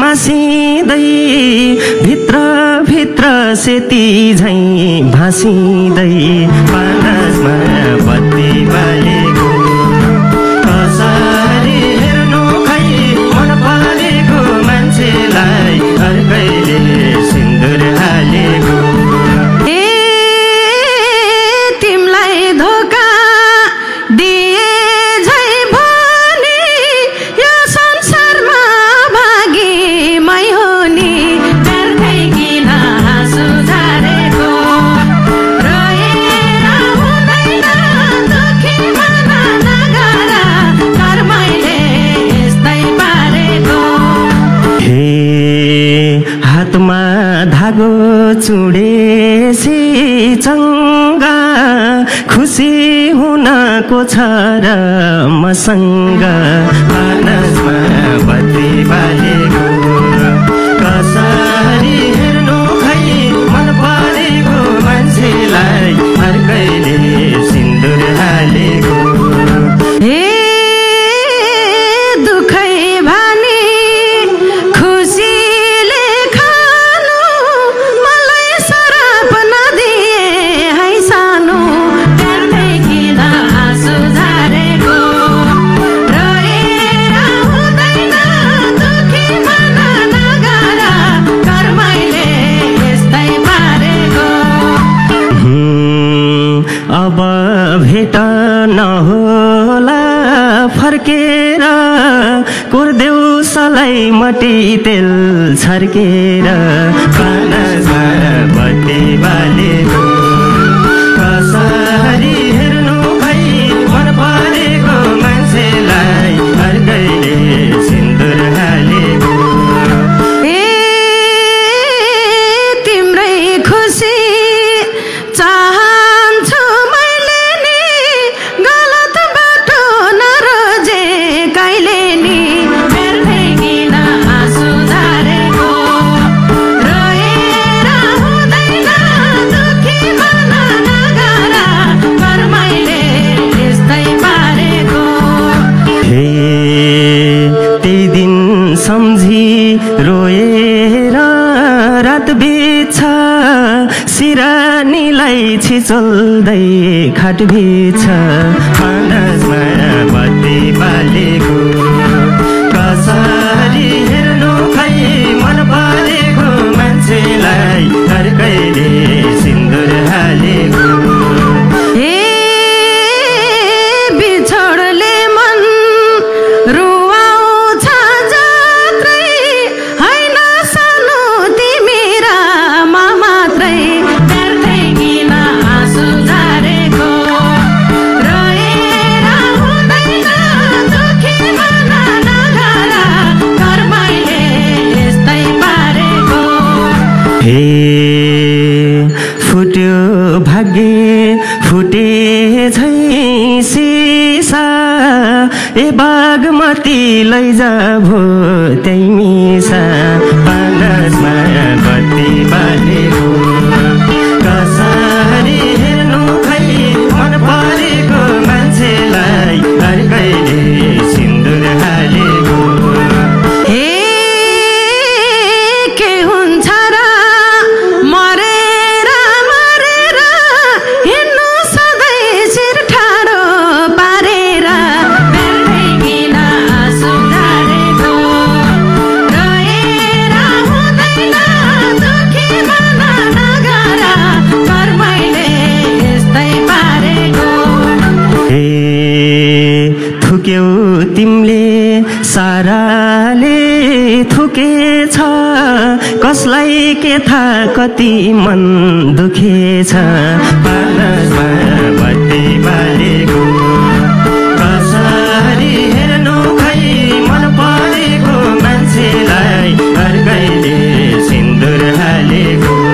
मासिँदै भित्र भित्र सेती झैं भासिँदै पानसमा बत्ती बालेको कसरी हेर्नु खै मन परेको मान्छेलाई अर्कैले सिन्दुर हालेको धागो चुडेसी चङ्गा खुसी हुनको छ र मसँग पानसमा बत्ती बालेको कसरी हेर्नु खै मन परेको मान्छेलाई अर्कैले सिन्दुर हालेको अब भेट नहोला फर्केर कुर्देउसलाई मटी तेल छर्केर पानसमा बत्ती बालेको कसरी हेर्नु खै मन परेको मान्छेलाई अर्कैले सिन्दुर हालेको तिम्रै खुसी सम्झी रोएर रात बिछ सिरानीलाई छिचोल्दै खाट बिछ पानसमा बत्ती बालेको कसरी हेर्नु खै मन परेको मान्छेलाई अर्कैले सिन्दुर हालेको फुट्यो भाग्य फुटे झैं सिसा ए बागमती लैजा भो त्यही मिसा पानसमा बत्ती बालेको कसरी हेर्नु खै मन परेको मान्छेलाई अर्कैले सिन्दुर हालेको थुक्यौ तिमीले साराले थुकेछ कसलाई के थाहा कति मन दुखेछ पानसमा बत्ती बालेको कसरी हेर्नु खै मन परेको मान्छेलाई अर्कैले सिन्दुर हालेको